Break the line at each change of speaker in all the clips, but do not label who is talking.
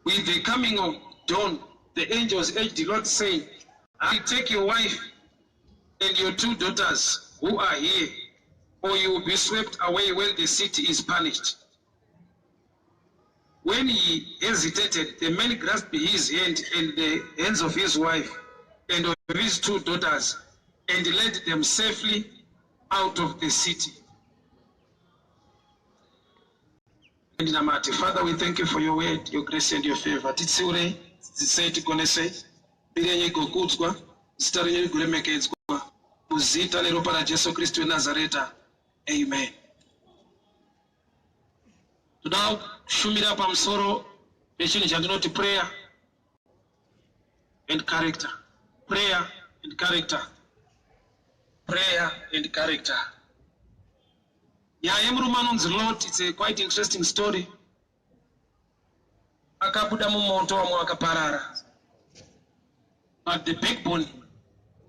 With the coming of dawn, the angels urged the Lord, saying, I take your wife and your 2 daughters who are here, or you will be swept away when the city is punished. When he hesitated, the man grasped his hand and the hands of his wife and of his 2 daughters and led them safely out of the city. Father, we thank you for your word, your grace and your favor. Titsure, say to Gonese, Birenye Gokutzwa, Starinye Gulemekedzwa, Uzita Leropa la Jesu Christu Nazareta. Amen. Now, Shumira Pamsoro, Nation Jandinoti prayer and character. Prayer and character. Prayer and character. Yeah, Emrumanon's Lord, it's a quite interesting story. Akabuda mumoto wa mwaka parara. But the backbone,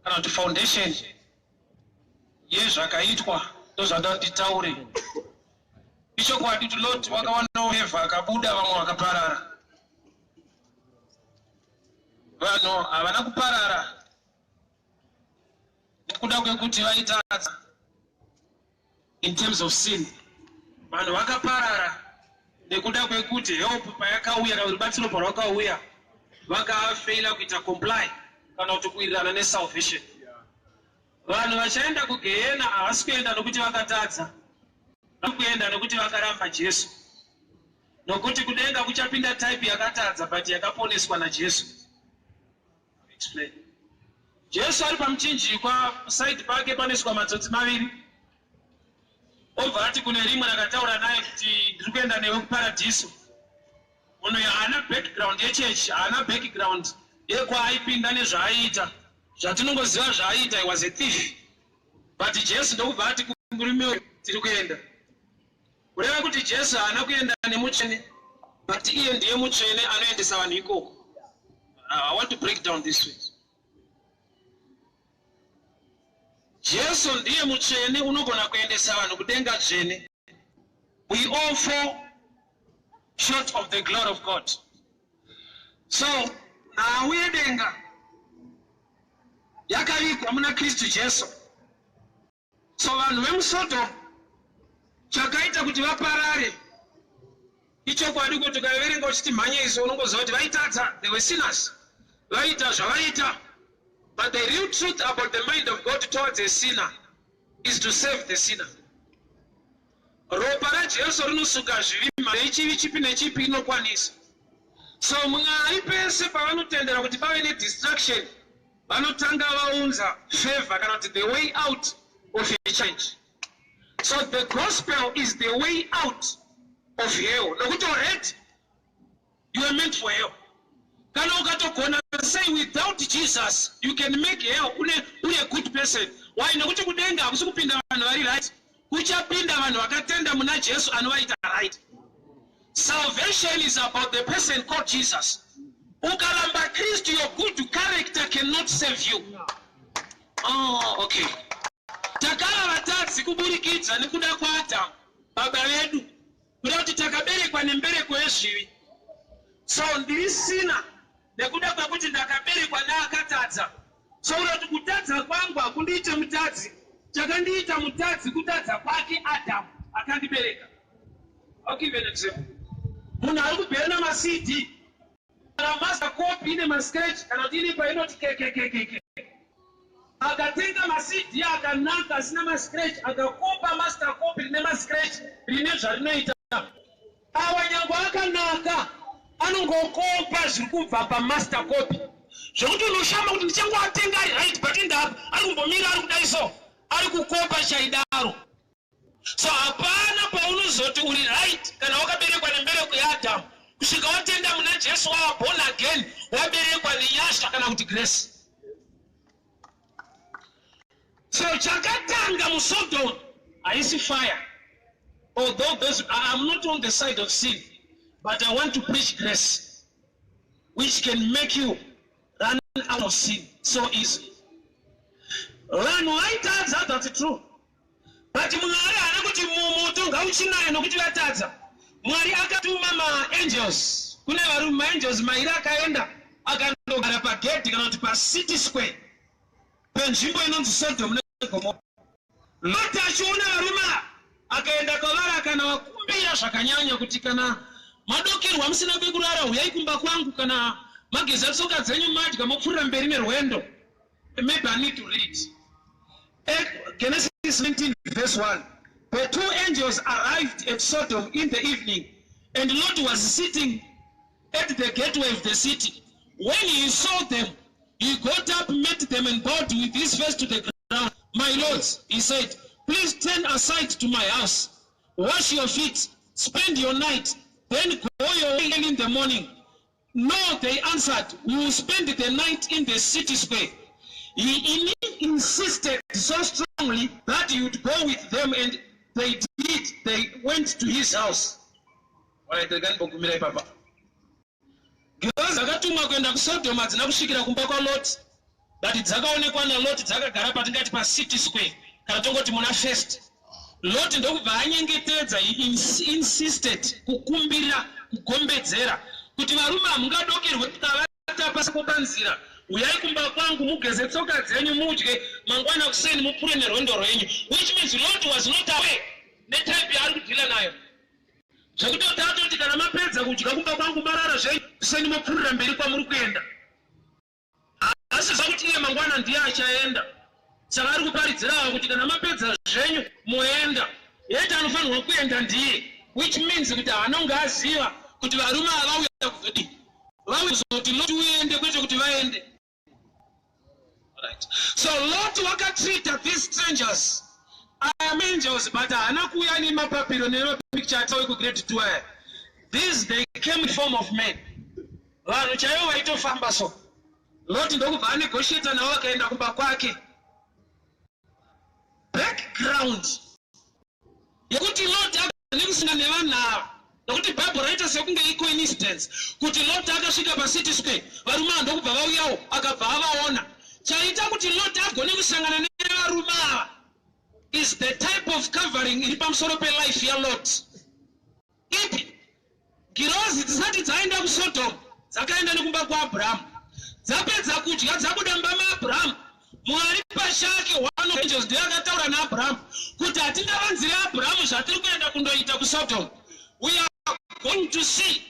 and the foundation, yes, akaitwa, those are not the tauri. Icho kwa ditu lot, wakawana uhefa, akabuda wa mwaka parara. Wano, awana kuparara. Nikuda kwekuti waitaza. In terms of sin, vanhu vakaparara nekuda kwekuti help payakauya kana rubatsiro parwakauya vakafeila kuita comply kana kuti kuwirirana nesalvation. Vanhu vachaenda kugehena havasi kuenda nokuti vakatadza, vakuenda nokuti vakaramba Jesu, nokuti kudenga kuchapinda type yakatadza but yakaponeswa naJesu. Explain. Jesu ari pamuchinjikwa side pake paneswa matsotsi maviri. Ovati kune rimwe rakataura naye kuti ndiri kuenda newe kuparadiso. Munhu haana background yechechi, haana background yekwaipinda nezvaaita. Zvatinongoziva zvaaita, he was a thief. But Jesu ndokubva ati kumurimi tiri kuenda. Kureva kuti Jesu haana kuenda nemutsvene, but iye ndiye mutsvene anoendesa vanhu ikoko. I want to break down this way. Jesu ndiye mutsvene unogona kuendesa vanhu kudenga dzvene. We all fall short of the glory of God. So, nawe denga yakavikwa muna Kristu Jesu. So vanhu vemusoto chakaita kuti vaparare. Icho kwadi kuti ukaverenga uchiti mhanye iso unongoziva kuti vaitadza, they were sinners. Vaita zvavaita. But the real truth about the mind of God towards a sinner is to save the sinner. Ropa raJesu rinosuka zvivi mari chivi chipi nechipi inokwanisa. So Mwari pese pavanotendera kuti pave nedistraction, vanotanga vaunza favor kana kuti the way out of a change. So the gospel is the way out of hell. Nokuti already you are meant for hell. Kana ukatogona say without Jesus you can make hell ule a good person. Why? Nokuti kudenga hakusi kupinda vanhu vari right, kuchapinda vanhu vakatenda muna Jesu anovaita right. Salvation is about the person called Jesus. Ukaramba Kristu, your good character cannot save you. Oh, okay. Takala vatadzi kuburikidza nekuda kwata baba vedu kuda kuti takaberekwa nembereko yezvivi. So ndiri sina nekuda kwekuti ndakaberekwa neakatadza. So unoti kutadza kwangu hakundiite mutadzi, chakandiita mutadzi kutadza kwake Adamu akandibereka. I'll give you an example. Munhu ari kubhena masidi kana master copy ine mascratch kana kuti ine painoti kekekekeke. Akatenga masidi akanaka asina mascratch, akakopa master copy rine mascratch rine zvarinoita. Awa nyangu akanaka anongokopa zviri kubva pamaster copy zvokuti unoshamba kuti ndichangoatenga ari right, but indapa ari kumbomira ari kudai so ari kukopa chaidaro. So hapana paunozoti uri right kana wakaberekwa nembereko yaAdamu kusvika watenda muna Jesu wava born again, waberekwa nenyasha kana kuti grace. So chakatanga muSodom haisi fire. Although I'm not on the side of sin, but I want to preach grace, which can make you run out of sin so easy. Run right, that's true. But Mwari anakuti mumoto ngauchinaye nokuti vatadza. Mwari akatuma angels kune varume angels mairi akaenda akandogara pagedhi kana kuti pacity square penzvimbo inonzi Sodom neGomora. Loti achiona varume akaenda kwavari akanavakumbira zvakanyanya kuti kana madokerwa musina kwekurara uyai kumba kwangu, kana mageza tsoka dzenyu madya mopfuurira mberi nerwendo. Maybe I need to read Genesis 19 verse 1. The two angels arrived at Sodom in the evening, and Lot was sitting at the gateway of the city. When he saw them, he got up, met them, and bowed with his face to the ground. My lords, he said, please turn aside to my house. Wash your feet, spend your night, then go your way in the morning. No, they answered, we will spend the night in the city square. He insisted so strongly that he would go with them, and they did. They went to his house. Girls akatumwa kuenda kuSodom hadzina kusvikira kumba kwaLot, but dzakaonekwa naLot dzakagara patingati pacity square kana tongoti muna first. Lot ndokubva anyengetedza, he insisted, kukumbira, kugombedzera kuti varume hamungadokerwe kavata pasi panzira, uyai kumba kwangu mugeze tsoka dzenyu mudye, mangwana kuseni mupfuure nerwendo rwenyu. Which means Lot was not aware netype yaari kudhila nayo, zvekuti tatoti kana mapedza kudya kumba kwangu marara zvenyu kuseni mopfuurira mberi kwamuri kuenda. Asi zvakuti iye mangwana ndiye achaenda, saka ari kuparidzira kuti kana mapedza zvenyu moenda, yeti anofanirwa kuenda ndiye. Which means kuti haanonga aziva kuti varume avauya kuzodi, vauya kuzoti Lot uende kwete kuti vaende. Right. So Lot wakatreat these strangers, I am angels, but haana kuuya nemapapiro nemapicture atawe kugrade 2. These they came in form of men. Vanhu chaivo vaitofamba so. Lot ndokubva anegotiata navo akaenda kumba kwake. Background yekuti Lot akane kusina nevanhu ava, nokuti Bible raita sekunge coincidence kuti Lot akasvika pacity square, varume ndokubva vauyawo akabva avaona. Chaita kuti Lot agone kusangana nevarume ava is the type of covering iri pamusoro pelife yaLot. Ipi girozi dzisati dzaenda kuSodom dzakaenda nekumba kwaAbhurahamu, dzapedza kudya dzabuda mumba maAbhurahamu. Mwari pachake one of angels ndiye akataura naAbhurahamu kuti hatingavanzire Abhurahamu zvatiri kuenda kundoita kuSodom. We are going to see,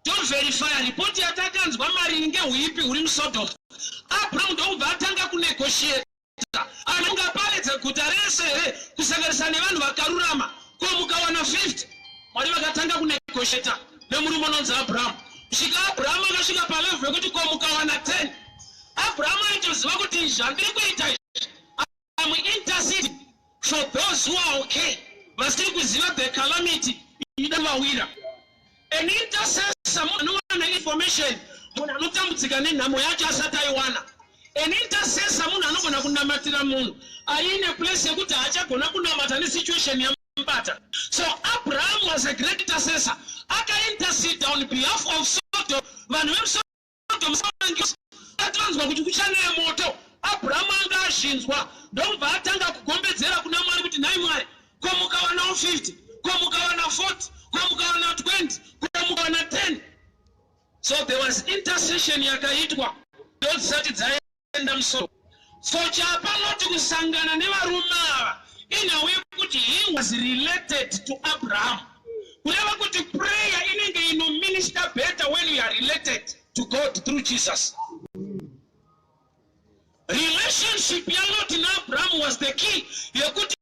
don't verify report yatakanzwa maringe huipi huri muSodom. Abhurahamu ndokubva atanga kunegotiata, anonga paredza guta rese here kusanganisa nevanhu vakarurama, ko mukawana 50 Mwari vakatanga kunegotiata nemurume unonzi Abhurahamu. Kusvika Abhurahamu akasvika palevel yekuti ko mukawana 10, Abhurahamu aitoziva kuti zvandiri kuita izvi, I'm interceding for those who are okay, vasiri kuziva the calamity idavawira. An intercessor munhu anowana information, munhu anotambudzika nenhamo yacho asati aiwana. An intercessor munhu anogona kunamatira munhu aine place yekuti haachagona kunamata nesituation yamubata. So Abraham was a great intercessor. Aka-intercede on behalf of Sodom. Vanhu veSodom atanzwa kuti kuchane moto, Abraham anga ashinzwa, ndobva atanga kugombedzera kuna Mwari kuti nhai Mwari, ko mukawana 50, ko mukawana 40, ko mukawana 20, ko mukawana 10. So there was intercession yakaitwa ndodzisati dzaenda muSodom. So chapa Lot kusangana nevarume ava in a way kuti he was related to Abraham. Kureva kuti prayer inenge ino minister better when you are related to God through Jesus. Relationship ya Lot na Abraham was the key yekuti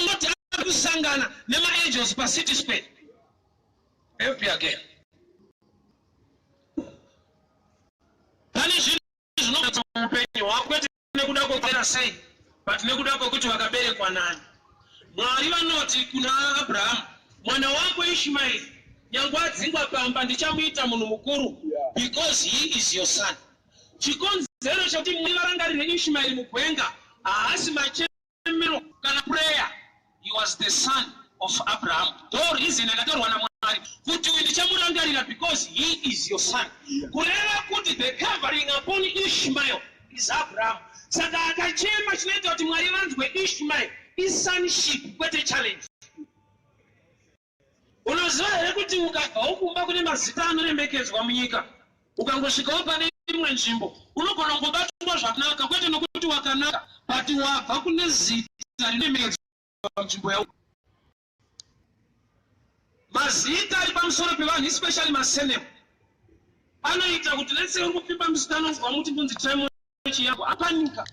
Lot akusangana nema angels pa city square. Help me again. Pani zvinhu zvinomupenyu wakwete nekuda kwokera sei, but nekuda kwokuti wakaberekwa nani. Mwari vanoti kuna Abraham, mwana wako Ishmael nyangwe adzingwa pamba ndichamuita munhu mukuru, because he is your son. Chikonzero chakuti Mwari varangarire Ishmael mugwenga haasi machemero kana prayer. He was the son of Abraham. Though reason akatorwa naMwari kuti uyu ndichamurangarira because he is your son. Kureva kuti the covering upon Ishmael is Abraham. Saka akachema chinoita kuti Mwari vanzwe Ishmael is sonship kwete challenge. unoziva here kuti ukabva ukumba kune mazita anoremekedzwa munyika ukangosvikawo pane imwe nzvimbo unogona kungobatwa zvakanaka kwete nokuti wakanaka but wabva kune zita rinoremekedzwa panzvimbo yako. Mazita ari pamusoro pevanhu especially masenemu anoita kuti letse uri kupimba muzita anonzwa muti ndonzi Trymore chiyangu apanika.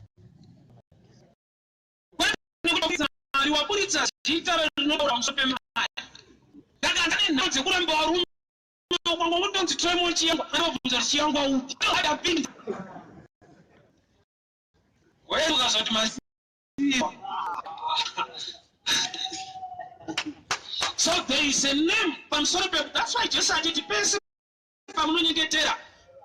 Mwari waburitsa zita rinotaura pamusoro pemaya ndakandane nhau dzekuramba warume kwanga kuti ndonzi Trymore chiyangu anobvunza kuti chiyangu auti adapinda ukazoti so there is a name pamusoro pe. That's why Jesus said it pese pamunonyengetera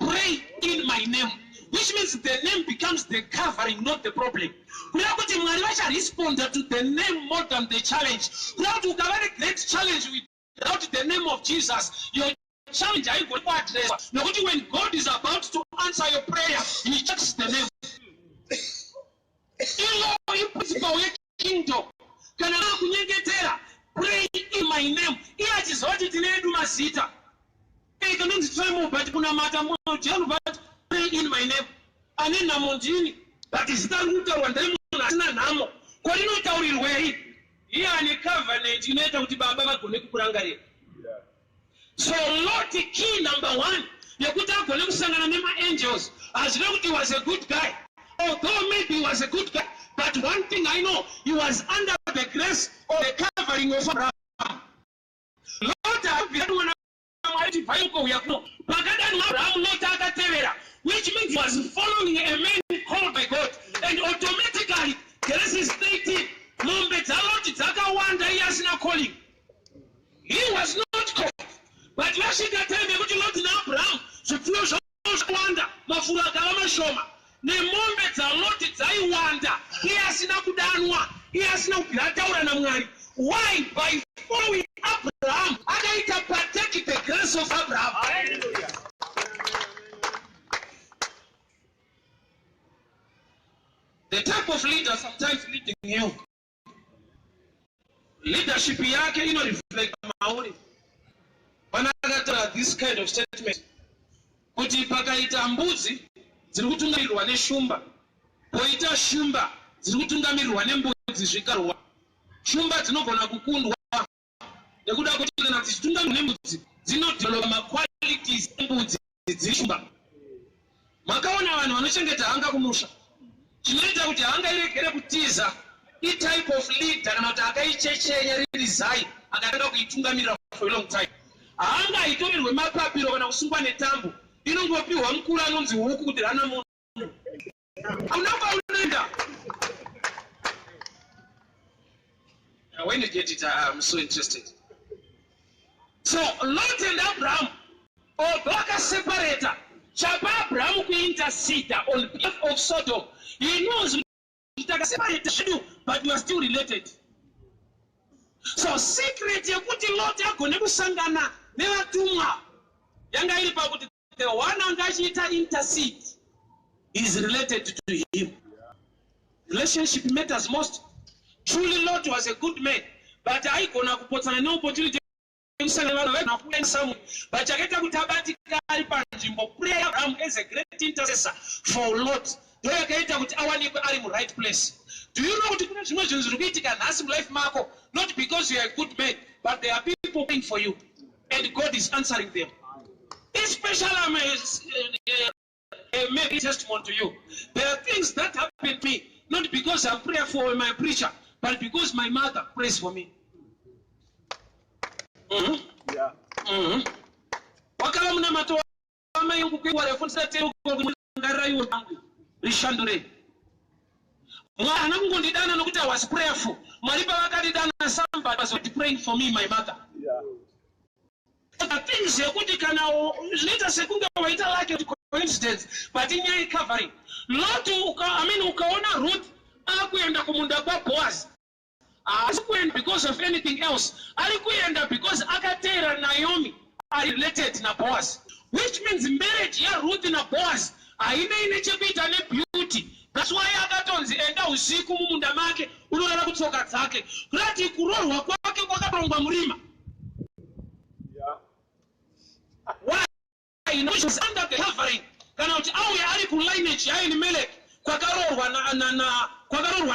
pray in my name, which means the name becomes the covering, not the problem. Kureva kuti Mwari respond to the name more than the challenge. Kureva kuti ukava a great challenge without the name of Jesus, your challenge haigoni kuaddress. Nokuti when God is about to answer your prayer, he checks the name. Ilo principle yekingdom kana kunyengetera pray in my name. Iye achiziva kuti tine edu mazita kanonzi Trymore but kunamata mojanu but pray in my name. Ane nhamo ndini but zita rikutaurwa ndari munhu asina nhamo. Ko rinotaurirwei? Iye ane covenant inoita kuti baba vagone kukurangarira. So Lord key number 1 yekuti agone kusangana nemaangels azive kuti he was a good guy. Although maybe he was a good guy, but one thing I know, he was under the grace or the covering of Abraham. Lord, which means he was following a man called by God, and automatically, Genesis 18, calling. He was not called, but you should tell me what you want in Abraham. So, nemombe dzaloti dzaiwanda iye asina kudanwa iye asina kubvira na Mwari. Why? By following Abraham akaita partake the grace of Abraham. Hallelujah. The type of leader sometimes leading you, leadership yake ino reflect mauri. Panakatara this kind of statement kuti pakaita mbudzi dziri kutungamirirwa neshumba poita shumba dziri kutungamirirwa nembudzi zvikarwa. Shumba dzinogona kukundwa nekuda kuti kana dzichitungamirwa nembudzi dzinodevelopa maqualities embudzi dzishumba. Makaona vanhu vanochengeta hanga kumusha chinoita kuti hanga iregere kutiza type of leader kana kuti akaichechenya riri zai akatanga kuitungamirira for a long time. Hanga itorirwe mapapiro kana kusungwa netambo inongopiwa mukuru anonzi huku kuti rana munhu unapaunenda. When you get it, I'm so interested. So Lot and Abraham, although separator, chapa Abraham ku intercede on behalf of Sodom. He knows that separated, but you are still related. So secret yakuti Lot agone kusangana nevatumwa yanga iri pakuti the one angachiita intercede is related to him. Relationship matters most. Truly Lot was a good man, but I gonna kupotsana no opportunity kusangana na kuenda somewhere. But chakaita kuti abatika ari panzvimbo prayer Abraham is a great intercessor for Lot. Ndio yakaita kuti awanikwe ari mu right place. Do you know kuti kuna zvimwe zvinhu zviri kuitika nhasi mu life mako, not because you are a good man, but there are people praying for you and God is answering them. Especially I'm maybe testimony to you. There are things that happen to me, not because I'm praying for my preacher, but because my mother prays for me.
Yeah.
Wakala muna mato ama yungu kwa refunza teo kwa ngara yu wangu rishandure. Mwana mungu ndidana nukuta was prayerful. Mwalipa wakati dana somebody was praying for me, my mother.
Yeah.
The things you could later second waita like coincidence, but in your covering. Lot ukaona Ruth akuenda kumunda kwa Boaz. Asikuenda because of anything else. Alikuenda because Akatera and Naomi are related na Boaz. Which means marriage ya Ruth na Boaz aina inechebita ne beauty. That's why akatonzi enda usiku mumunda make unoona kutsoka dzake. Kurati kurorwa kwake kwakaronga murima. Why? You know, she's under the covering. Kana uti au ya ali ku lineage ya Elimelech kwa karorwa na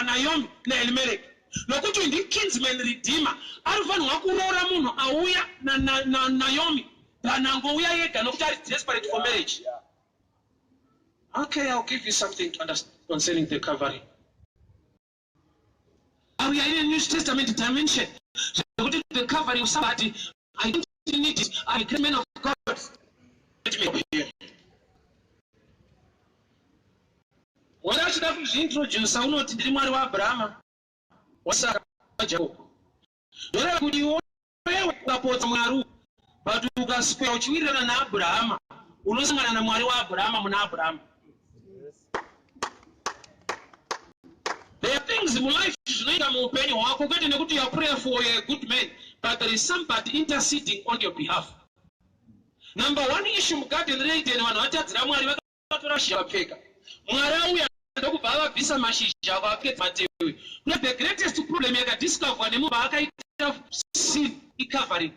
Naomi na Elimelech. Nokuti ndi kinsman redeemer. Alifanu wakurora munhu auya na Naomi. Panango uya yega nokuti ari desperate for marriage. Okay, I'll give you something to understand concerning the covering. We are in a New Testament dimension. So the covering of somebody, I don't need it. I'm a man of God. Let me here. What I should have introduced, I know to the man of Abraham. What's up? Could you support Maru? But you can spell children and Abraham. Ulusanga na mwari wa Abraham na Abraham. There are things in life you need to open your heart. Forget to pray for a good man, but there is somebody interceding on your behalf. Number one issue, God in the lady and one other Ramari Peka. Mwarawi and Baba Visa Mashisha get material. The greatest problem you can discover when you move sin covering.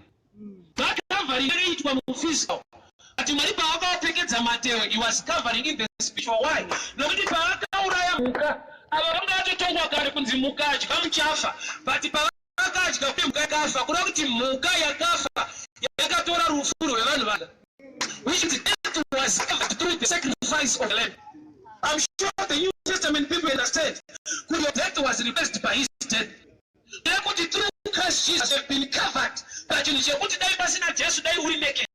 That covering it was physical. But you might have a material, he was covering in the spiritual. Why? Nobody abanga atotonga kale kunzimukaji kamuchafa but pakaji kafa kuna kuti muka yakafa yakatora rufuro yavanhu vanga which is death was through the sacrifice of the lamb. I'm sure the New Testament people understand that death was replaced by his death. Kuti through Christ Jesus have been covered but you say kuti dai pasina Jesu dai uri naked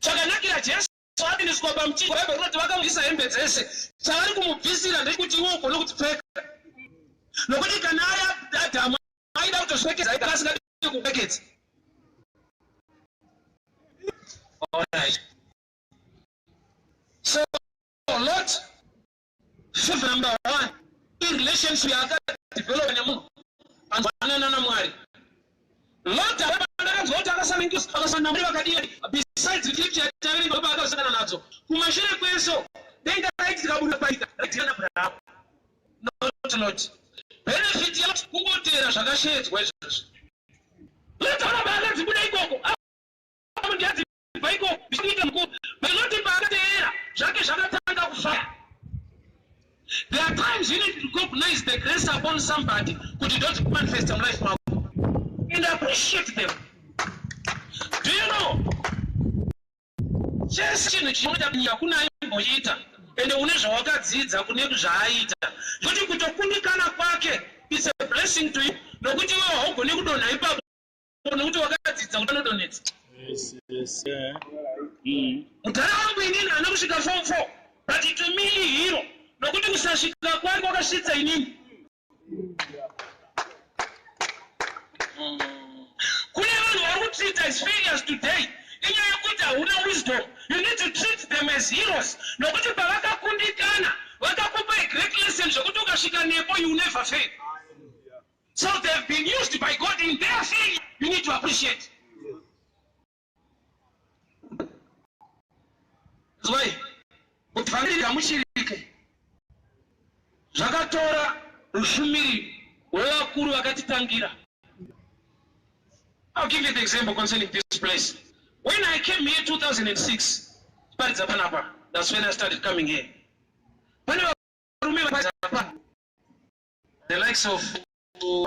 chakanakira Jesu swati nisikopa mchiko wewe roti vakamuvisa hembe dzese chavari kumubvisira ndekuti iwe ugone kutipfeka nokuti kana aya Adamu aida kutosvekeza akasinga kupfekedza. Alright. So Lord, favor number one, in relationship yaka develop nemunhu anzwanana naMwari. Lord besides the future telling about us nazo kumashire kweso denga right kabuda paika right na Abraham not benefit ya kungotera zvakashedzwa izvozvo. Letona bala dzibuda ikoko amundiadzi paiko bisita mko benoti bakatera zvake zvakatanga kufaya. There are times you need to recognize the grace upon somebody could don't manifest in life and appreciate them. Do you know? Just hakuna imboita ende une zvawakadzidza kune zvaaita kuti kutokundikana kwake is a blessing to you nokuti wewe haugoni kudonha ipapo nokuti wakadzidza kuti unodonhedza. Yes. Mutara wangu inini haana kusvika form 4 but to me hero nokuti kusasvika kwake kwakasvitsa inini. Kune vanhu vari kutreat as failures today. Wisdom. You need to treat them as heroes. Nokuti pavakakundikana vakakupa a great lesson zvokuti ukasvika nepo you never fail. So they've been used by God in their failure. You need to appreciate. That's why kuti gamushirike zvakatora rushumiri rwevakuru vakatitangira. I'll give you the example concerning this place. When I came here 2006, that's when I started coming here. When I remember the likes of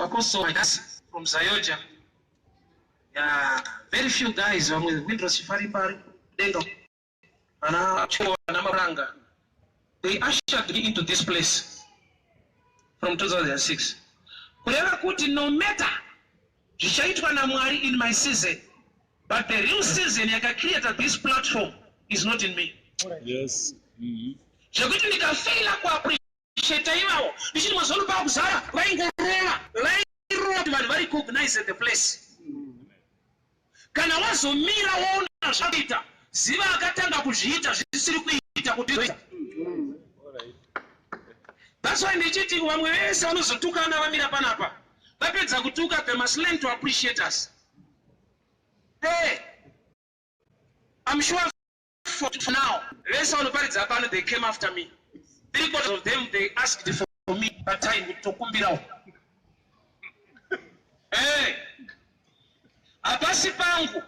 Apostle from Zayoja, very few guys with Windros Faripari, they ushered me into this place from 2006. No matter in my season, but the real season I created this platform is not in me.
Yes.
Zvakuti ndikafaila kuappreciate ivawo ndichiti mazolo pakuzara vaingorova kuti vanhu vari recognize the place. Kana wazomira waona zvakuita ziva akatanga kuzviita zvisiri kuita kuti. That's why ndichiti vamwe vese vanozotukana vamira panapa vapedza kutuka they must learn to appreciate us. Hey, I'm sure for now, they came after me. Because of them, they asked for me that time to kumbirao. Hey, abasi pangu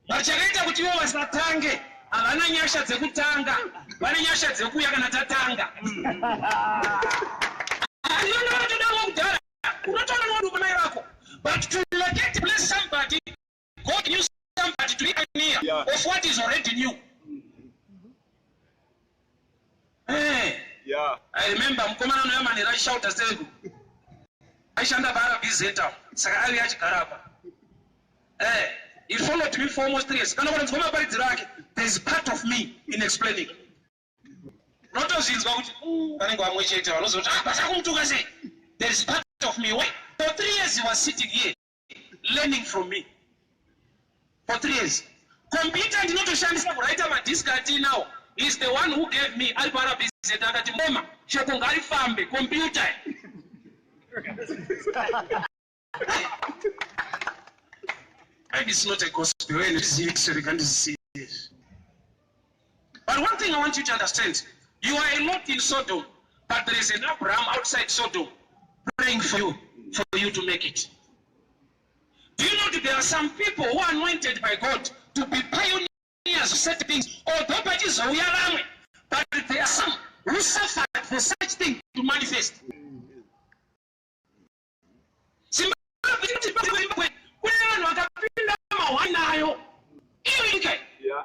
Vachakaita kuti ivo vasatange havana nyasha dzekutanga, vane nyasha dzekuuya kana tatanga. Handinoda vatoda kudhara, unotaura nomurume wako. But to locate bless somebody, God use somebody to be near of what is already new. Hey.
Yeah.
I remember mkomana no yamani raishout asegu. Aishanda bara bizeta. Saka ali achikarapa. He followed me for almost 3 years. There is part of me in explaining. Not as he's going to there is part of me. Why? For 3 years he was sitting here learning from me. For 3 years. Computer and not to shine right my disc now. He's the one who gave me Alpara Bizeta Moma. Shakongari Fambe, computer. And it's not a gospel, and it's history, and it's serious. But one thing I want you to understand, you are a lot in Sodom, but there is an Abraham outside Sodom praying for you to make it. Do you know that there are some people who are anointed by God to be pioneers of certain things, although but there are some who suffered for such things to manifest.
Yeah.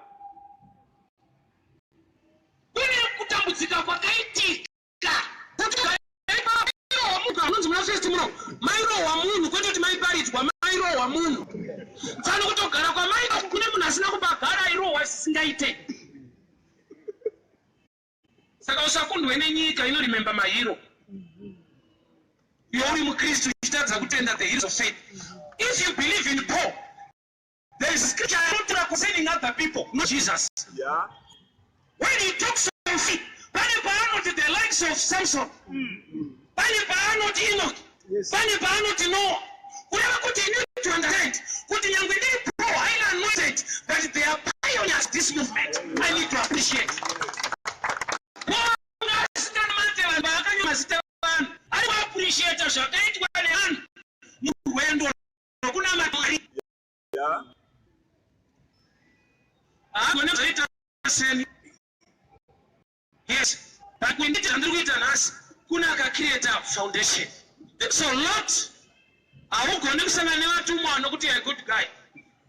Remember my hero. You only Christ the heroes of faith. If you believe in Paul, there is scripture concerning other people, not Jesus.
Yeah.
When he talks of faith, the likes of Samson, not Enoch, not Noah, whoever continue to understand, Paul, I anointed, but they are pioneers this movement. I need to appreciate. I appreciate us.
Yeah.
Yes, but we need to understand us. Kuna create a foundation. So Lot, I will connect some a good guy.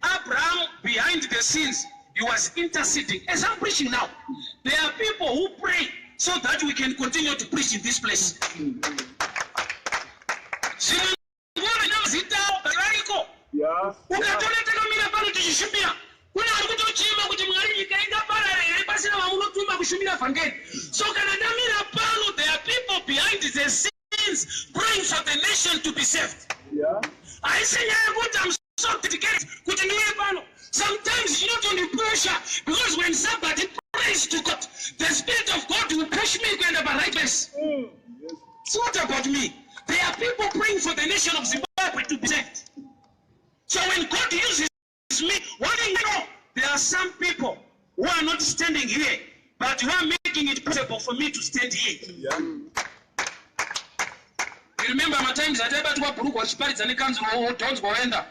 Abraham, behind the scenes, he was interceding. As I'm preaching now, there are people who pray so that we can continue to preach in this place.
Yeah.
So there are people behind the scenes praying for the nation to be saved.
Yeah.
I say I'm so dedicated. Sometimes you don't only pressure, because when somebody prays to God, the Spirit of God will push me to the right place. It's not about me. There are people praying for the nation of Zimbabwe to be saved. So when God uses me, what do you know? There are some people who are not standing here, but who are making it possible for me to stand here.
Yeah.
You remember my times that I went to Buruko Spirits and it comes to don't go end up.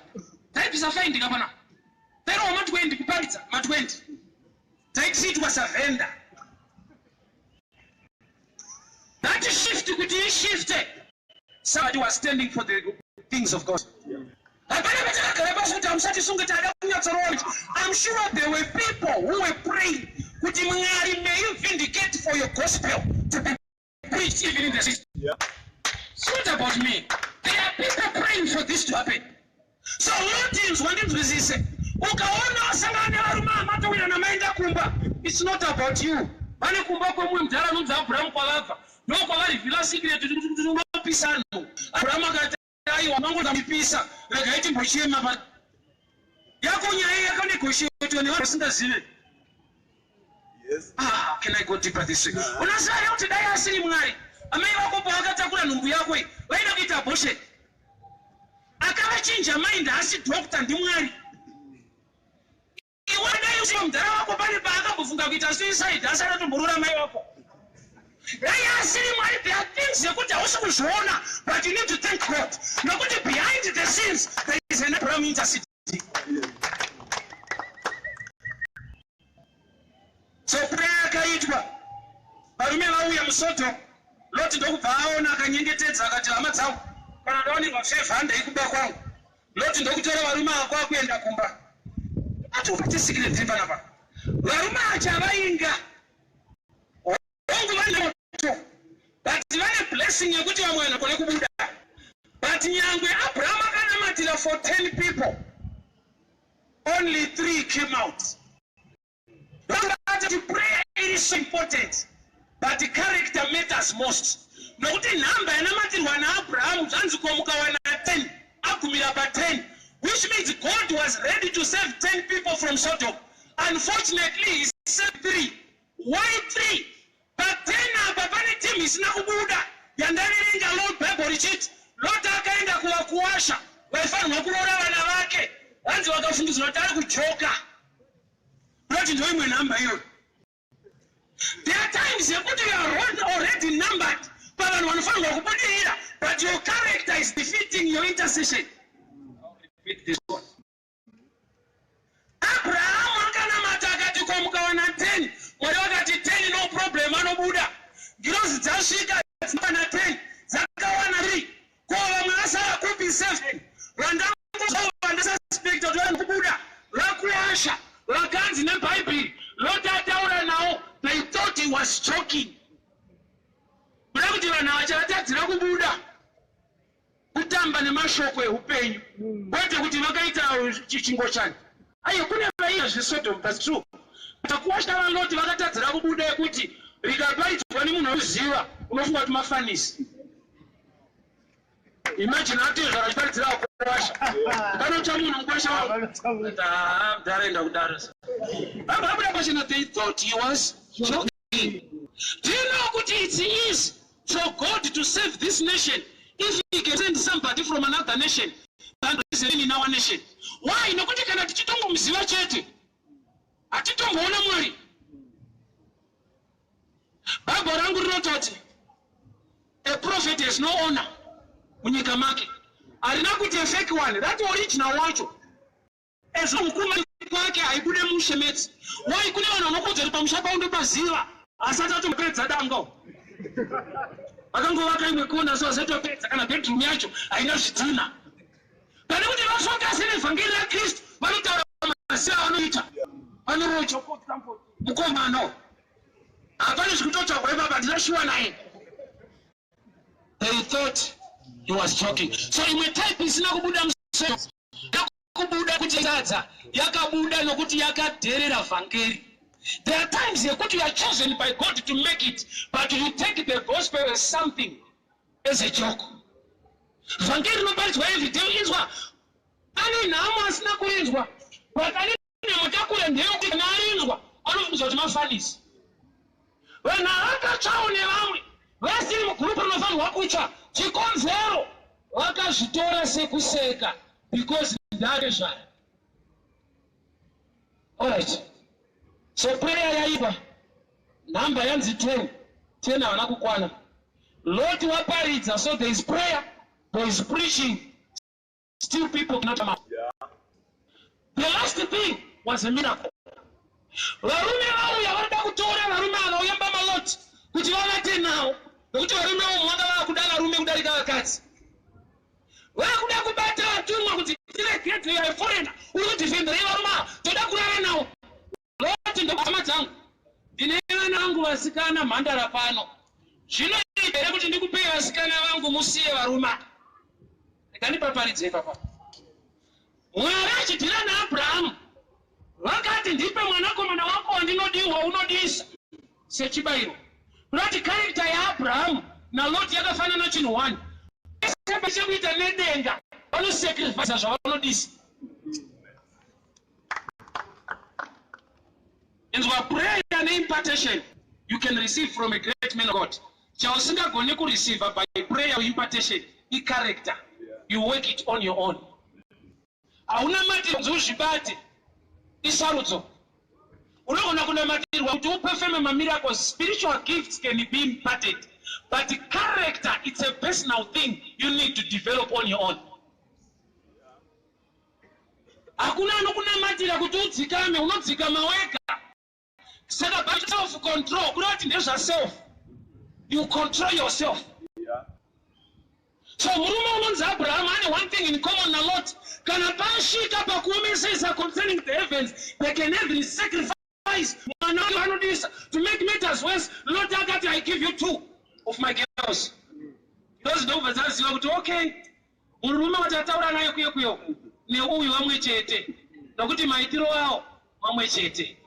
Type is a finding up. They don't want to end the Palitza, but went. Type seat was a vendor. That shift could be shifted. Somebody was standing for the things of God. Yeah. I'm sure there were people who were praying. May you vindicate for your gospel to be preached even in the system.
Yeah.
It's not about me. There are people praying for this to happen. So Lordins wanted to resist. It's not about you.
Yes.
Can I go deeper this way? When I say out today, I see him. I may go back to Numbuya. Why not get a bullshit? I can't change your mind. I see doctor and Dumari. You want to use him? There are a back of the suicide. That's not to Burura Mayoko. I see him. There are things you could also show, but you need to thank God. Nobody behind the scenes, there is an Abraham intercity. varume vauya musoto Loti ndokubva aona akanyengetedza akati hama dzangu kana ndaoningwa 500 ikuba kwangu Loti ndokutora varume akwa kuenda kumba ati upatisikire dzimba napa varume acha vainga ongu vane moto but vane blessing yekuti vamwe vanokone kubuda but nyangwe Abraham akanamatira for 10 people only 3 came out. But prayer is so important, but the character matters most. Nokuti namba yanamatirwa naAbraham zanzikomuka wana 10 akumira pa 10, which means God was ready to save 10 people from Sodom. Unfortunately, he saved 3. Why 3? But 10 apa pane team isina kubuda yandaverenga Lord Bible richiti Lord akaenda kuwasha vaifanirwa kuroora vana vake vanzi vakafungidzwa kuti ari kujoka. Loti ndo imwe namba iyo. There are times yekuti you are already numbered but vanhu vanofanirwa kubudirira but your character is defeating your intercession. Repeat this one. Abraham akanamata akati komuka wana 10 mwari wakati 10 no problem anobuda girozi dzasvika dzina 10 dzakawana 3 ko vamwe vasara kupi 7 vandasuspecta kuti vari kubuda rakuasha vakanzi nebhaibheri Loti ataura nawo they thought he was joking. Kuda kuti vanhu vachavatadzira kubuda kutamba nemashoko eupenyu kwete kuti vakaita chichingo chani aiyo kune vaiya zveSodom. That's true. Takuwasha vaLoti vakatadzira kubuda yekuti rikapaidzwa nemunhu uziva unofunga kuti mafanisi. Imagine ati zvakachiparidzira kuwasha panocha munhu mukwasha wavo ndarenda kudarasa ababuda pachena they thought he was joking. Do you know kuti it's easy for God to save this nation if he can send somebody from another nation than in our nation? Why? Nokuti kana tichitongomuziva chete atitomboona Mwari. Bhaibheri rangu rinototi a prophet has no honor munyika make. Arina kuti a fake one, that original wacho ezo mukuma kwake haibude mushemedzi. Why? Kune vanhu vanokodzera pamushapa undo paziva asati atomupedza dango vakangova kaimwe kona so azatopedza kana bedroom yacho haina zvidhina pane kuti vasvakasire evhangeri raKristu vanotaura maziva vanoita vanorocha mukomano hapane zvikutotaurwa ipapa ndinashuwa naye. They thought he was joking. So imwe type isina kubuda musoro yakubuda kuti tadza yakabuda nokuti yakadherera vhangeri. There are times yekuti you are chosen by God to make it, but you take the gospel as something, as a joke. Vhangeri rinoparidzwa every day inzwa ane nhamo asina kuinzwa but ane mutakura ndeyekuti kana arinzwa anofungidzwa kuti mafanisi. Vanhu vakatsvawo nevamwe vasiri mugurupu rinofanirwa kutya chikonzero vakazvitora sekuseka because ndare zvayo. Alright. So prayer yaiva namba yanzi 10 havana kukwana. Lord waparidza, so there is prayer, there is preaching, still people cannot come out. The last thing was a miracle. Varume vauya varida kutora varume vakauya Loti kuti vavate nawo nokuti varume avo vanga vakudana varume kudarika vakadzi. Vakuda kubata vatumwa kuti tiregedze ya foreigner uri kudefendera varume ava toda kurara nawo. Loti ndohama dzangu ndine vana vangu vasikana mhandara pano zvinoita here kuti ndikupei vasikana vangu musiye varume. Rekandipaparidze papa. Mwari achidhira naAbhurahamu vakati ndipe mwanakomana wako wandinodiwa unodisa sechibayiro. Kunoti character yaAbhurahamu naLoti yakafanana chinhu 1. Sebe chekuita nedenga vanosacrifice zvavanodisa. Inzwa prayer neimpartation you can receive from a great man of God. Chausingagone kureceive by prayer or impartation I character. You work it on your own. Hauna matirwa uzvibate isarudzo. Unogona kunamatirwa kuti uperform miracles. Spiritual gifts can be imparted, but the character, it's a personal thing you need to develop on your own. Hakuna anokunamatira kuti udzikame, unodzikama wega. Saka by self control kunoti ndezva self You control yourself.
Yeah.
So murume unonzi Abraham ane one thing in common a lot. Kana pashika pakuomesesa concerning the heavens, they can even sacrifice to make matters worse. Lord, I give you 2 of my girls. Those don't say, okay. Murume watataura naye kuyo ne uyu wamwe chete. Nokuti maitiro wao wamwe chete.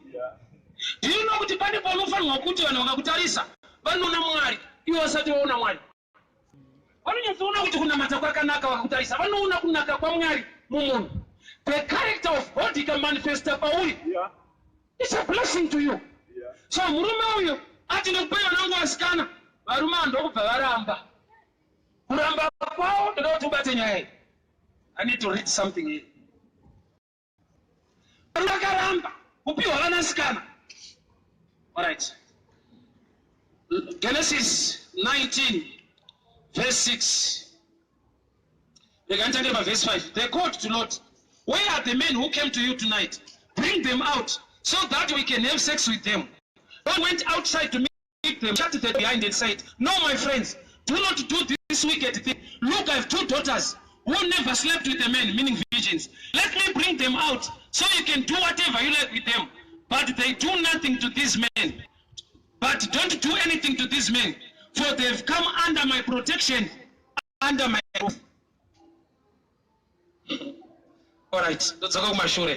Do you know kuti pane panofanirwa kuti vanhu vakakutarisa vanoona Mwari iwe wasati waona Mwari? Vanonyatsoona kuti kunamata kwakanaka vakakutarisa vanoona kunaka kwaMwari mumunhu. The character of God ikamanifesta pauri.
Yeah.
It's a blessing to you.
Yeah.
So murume uyu ati ndikupewa nangu vasikana varume andokubva varamba. Kuramba kwavo ndoda kuti ubate nyaya iyi. I need to read something here. Vakaramba kupiwa vanasikana. All right. Genesis 19, verse 6. They can tell about verse 5. They called to Lot, where are the men who came to you tonight? Bring them out so that we can have sex with them. Lot went outside to meet them, shut them behind and said, no, my friends, do not do this wicked thing. Look, I have 2 daughters who never slept with a man, meaning virgins. Let me bring them out so you can do whatever you like with them. But they do nothing to these men. But don't do anything to these men, for they've come under my protection, under my roof. All right, let's go my shure.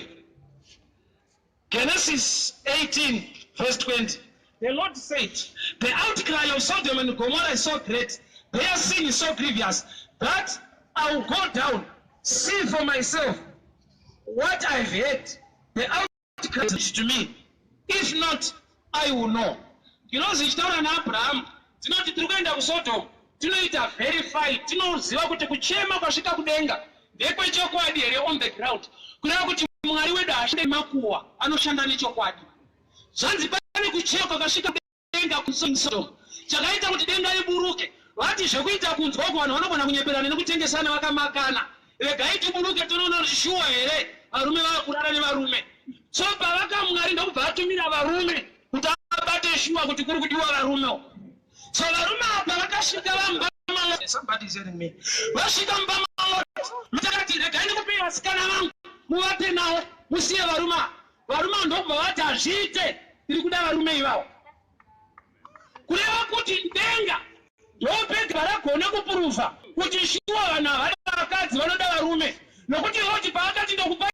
Genesis 18, verse 20. The Lord said, the outcry of Sodom and Gomorrah is so great, their sin is so grievous, that I will go down, see for myself what I've heard. The outcry to me. If not, I will know. You know, zichitaura naAbraham, tinoti tiri kuenda kuSodom, tinoita verify, tinoziva kuti kuchema kwasvika kudenga ndekwechokwadi here on the ground. Kureva kuti Mwari wedu haashande makuwa, anoshanda nechokwadi. Zvanzi pane kuchema kwasvika kudenga kuSodom, chakaita kuti denga riburuke. Vati zvekuita kunzwa uko vanhu vanogona kunyeperana nekutengesana vakamakana. Regai tiburuke tonoona kuti shuwa here varume vavakurara nevarume. So pavakamwari ndokubva vatumira varume kuti abate shuwa kuti kuri kudiwa varume. So varume apa vakasvika vamba malot. Somebody is hearing me. Vasvika mba malot. Mutakati regai ndikupe vasikana vangu muvape navo musiye varume. Varume ndokubva vati hazviite tiri kuda varume ivavo. Kureva kuti denga ndopega varagona kupuruva kuti shuwa vanhu havari vakadzi vanoda varume. Nokuti Loti paakati ndokupai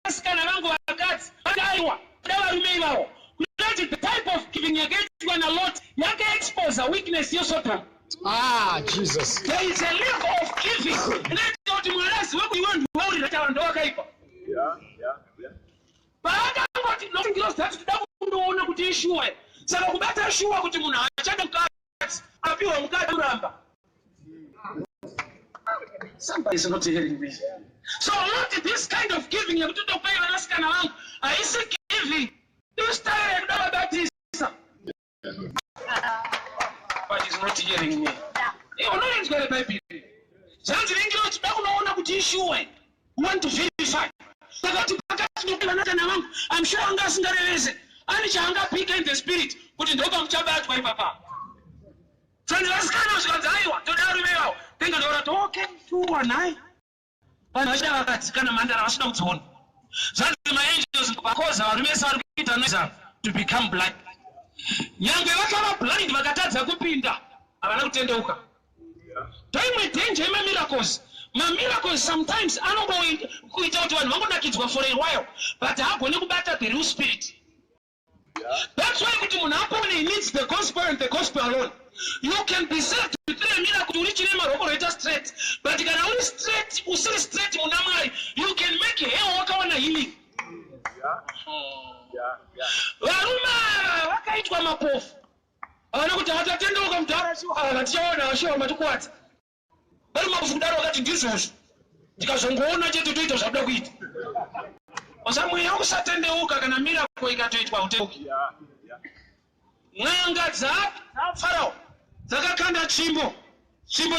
vanasikana vangu vakadzi vakaiwa kuda varume ivavo. Kuti the type of giving yakaitwa naLot yakaexpose a weakness yeSodom.
Ah, Jesus.
There is a level of giving. Inoita kuti Mwari azive kuti iwe ndiwaurira kuti vanhu ndovakaipa.
Yeah.
Paakangoti notingirose kuti tida kundoona kuti ishuwa. Saka kubata shuwa kuti munhu achade mukadzi apiwa mukadzi kuramba. Somebody is not hearing me. So not this kind of giving. You don't pay vanasikana vangu. Haisi giving. This time you don't baptize. But he's not hearing me. You know it's going to be. Zanzi vingi lo tida kunaona kuti ishuwe. Want to verify. Takati pakati ndokuvanakana vangu. I'm sure anga singareveze. Ani changa pika in the spirit. Kuti ndoka mchabatwa ipapa. Zanzi vasikana zvikadzaiwa. Todarume vavo. Tenga ndora to okay. Tuwa naye. Vanhu vachida vakatsikana mandara vasina kudziona. Zvanzi maangels vakoza varume vese vari kuita noisa to become blind. Nyangwe vakava blind vakatadza kupinda havana kutendeuka. Time danger mamiracles. Mamiracles sometimes anongoita kuti vanhu vangonakidzwa for a while, but haagoni kubata the real spirit. That's why kuti munhu apone he needs the gospel and the gospel alone. You can be saved with a miracle to reach in a straight, but you can only straight, usiri straight muna Mwari, you can make hell wakawana healing. Varuma vakaitwa mapofu. Havana kuti hatatendeuka mudhara tichaona vashiwa matukwata. Vari mapofu kudaro vakati ndizvozvo. Tikazongoona chete toita zvakuda kuita. Osamweya kusatendeuka kana miracle ikatoitwa uteuki. N'anga dzaFarao dzakakanda tsvimbo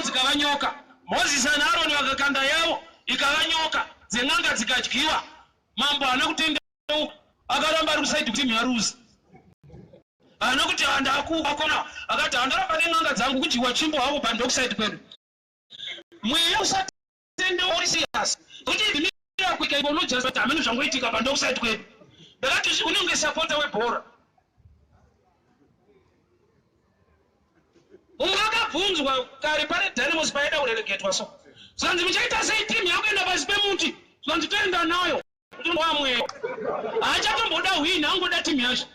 dzikava nyoka. Moses and Aaron vakakanda yavo ikava nyoka, dzen'anga dzikadyiwa. Mambo haana kutendeuka, akaramba ari kusaidi kuti mharuzi. anokuti handakukona akati handaramba nen'anga dzangu kuti wachimbo havo pandokuside kwedu mweya usatende uri serious kuti ndimira kuika ibonojaza kuti hamene zvangoitika pandokuside kwedu ndakati unenge sapota webhora umwe akabvunzwa kare pane dynamos paida kurereketwa so zvanzi muchaita sei timu yakuenda pasi pemuti zvanzi toenda nayo kuti wamweyo haachatomboda hwini angoda timu yacho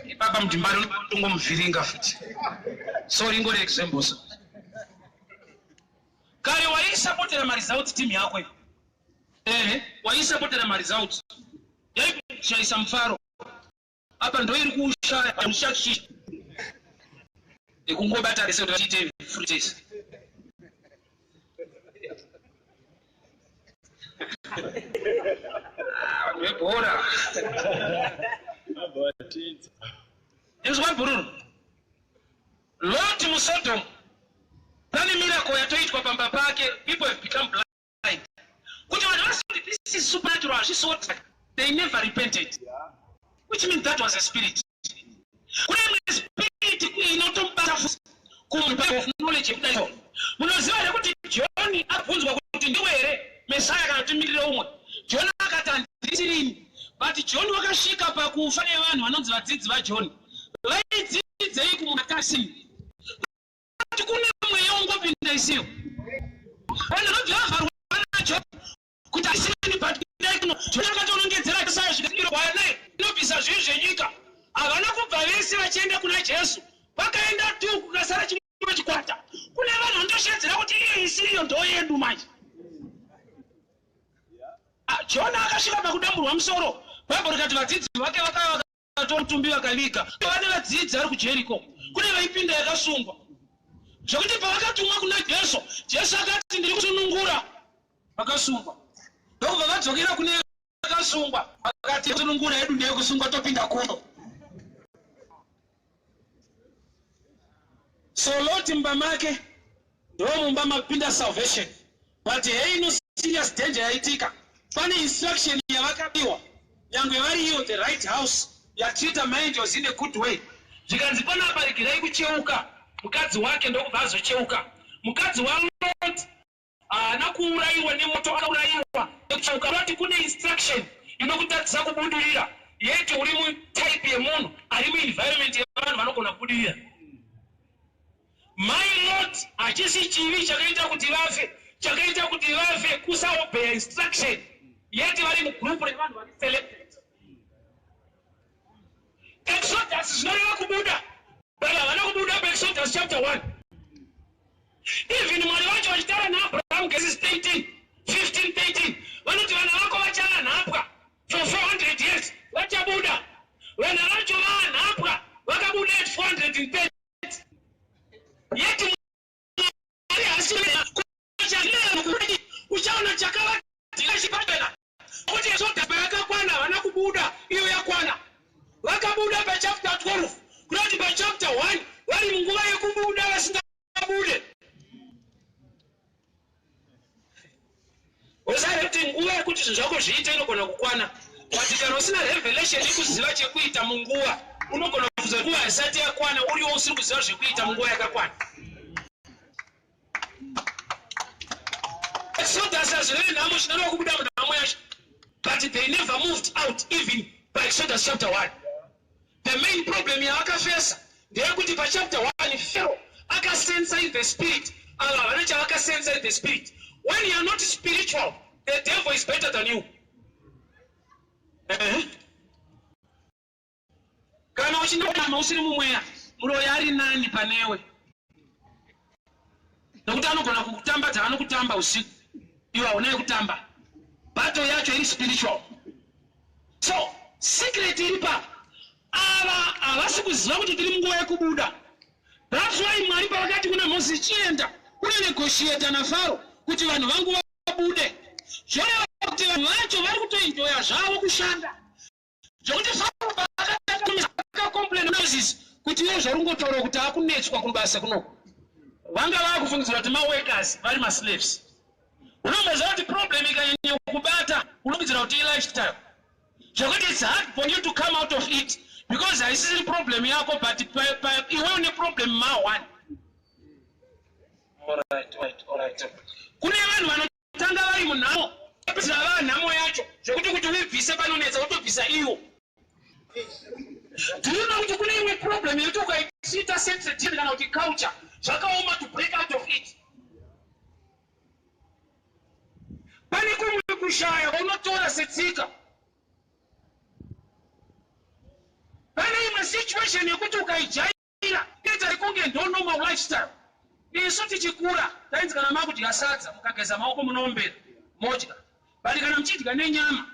ipapa mdimbari ungomuvhiringa futi sorry ngori example so kare waisapotera maresults timu yako waisapotera maresults yaishaisa mfaro apa ndoiri kushaya pamushakisha ekungobata rese kuti tiite fruites webhora izwa bhururu Lord Musodom pane miracle yatoitwa pamba pake people have become blind kuti vanhu vasoti this is supernatural zvisoti they never repented which means that was a spirit kune imwe spirit inotomubata futi kumubata of knowledge yekudaio munoziva here kuti John abvunzwa kuti ndiwe here Messiah kana timirire umwe John akati handisirini but John wakasvika pakufa nevanhu vanonzi vadzidzi vaJohn vaidzidzei kumakasini kuti kune mweya ungopinda isiyo vanhu vanobva nacho kuti asinani but kudaikuno John akatonongedzera Messiah zvikiro kwaanaye inobvisa zvinhu zvenyika havana kubva vese vachienda kuna Jesu vakaenda tu kukasara chimwe chikwata kune vanhu vandoshedzera kuti iye isiriyo ndo yedu manje John akasvika pakudamburwa musoro bhaibheri rikati vadzidzi vake vakatora mutumbi vakavika vane vadzidzi ari kuJeriko kune vaipinda yakasungwa zvokuti pavakatumwa kuna Jesu akati ndiri kusunungura vakasungwa ndokubva vadzokera kune vakasungwa vakati sunungura yedu ndeyekusungwa topinda kuno so Lord mumba make ndo mumba mapinda salvation but hey no serious danger yaitika pane instruction yavakapiwa nyangwe variyo the right house yatreata mind was in a good way zvikanzi panapa regerai kucheuka mukadzi wake ndokubva azocheuka mukadzi waLot haana kuurayiwa nemoto akaurayiwa nekucheuka vati kune instruction inokutadzisa kubudurira yeti uri mutype yemunhu ari muenvironment yevanhu vanogona kubudirira my Lord hachisi chivi chakaita kuti vafe kusaobheya instruction yeti vari mugrupu revanhu vari selected Exodus zvinoreva kubuda but havana kubuda paExodus chapter 1 even mwari vacho vachitaura naAbraham Genesis 15:13 vanoti vana vako vachanhapwa for 400 years vachabuda vana vacho vanhapwa vakabuda at 430 yeti mwari hasina uchaona chakavadhira chipatana kuti Exodus payakakwana havana kubuda iyo yakwana vakabuda pachapter 12 kunoti pachapter 1 vari munguva yekubuda vasingabude usare kuti nguva yekuti zvinhu zvako zviite inogona kukwana but kana usina revelation yekuziva chekuita munguva unogona kubvunza nguva isati yakwana uriwo usiri kuziva zvekuita munguva yakakwana Exodus hazvirevi nhamo chinareva kubuda munhamo yacho but they never moved out even by Exodus chapter 1 the main problem yavakafesa ndeyekuti pachapter 1 Pharaoh akasensa in the spirit ava havana chavakasensa in the spirit when you are not spiritual the devil is better than you kana uchinama usiri mumweya muroya ari nani panewe nokuti anogona kukutamba dzaanokutamba usiku iwe haunai kutamba battle yacho iri spiritual so secret iri papa ava havasi kuziva kuti tiri munguva yekubuda that's why mwari pavakati kuna Mozisi chienda kune negotiata naFaro kuti vanhu vangu vabude zvoreva kuti vanhu vacho vari kutoenjoya zvavo kushanda zvokuti Faro akakomplaina Mozisi kuti iye zvaringotaura kuti akunetswa kubasa kunoko vanga vakufungidzira kuti maworkers vari maslaves unomboziva kuti problem ikanyanya kubata kuti lifestyle. It's hard for you to come out of it because I see the problem yako, but you have a problem ma one. All right. Kune vanhu vanotanga vari munhamo, vapedzisira nhamo yacho, zvokuti kuti uivhise panonetsa utobvisa iwo. Do you know kuti kune imwe problem yekuti ukaita sensitive kana kuti culture, zvakaoma to break out of it. Pane kumwe kushaya unotora setsika. Pane imwe situation yekuti ukaijaira inoita rikunge ndo normal lifestyle. Isu tichikura tainzi kana makudya sadza mukageza maoko munombera modya. Bali kana muchidya nenyama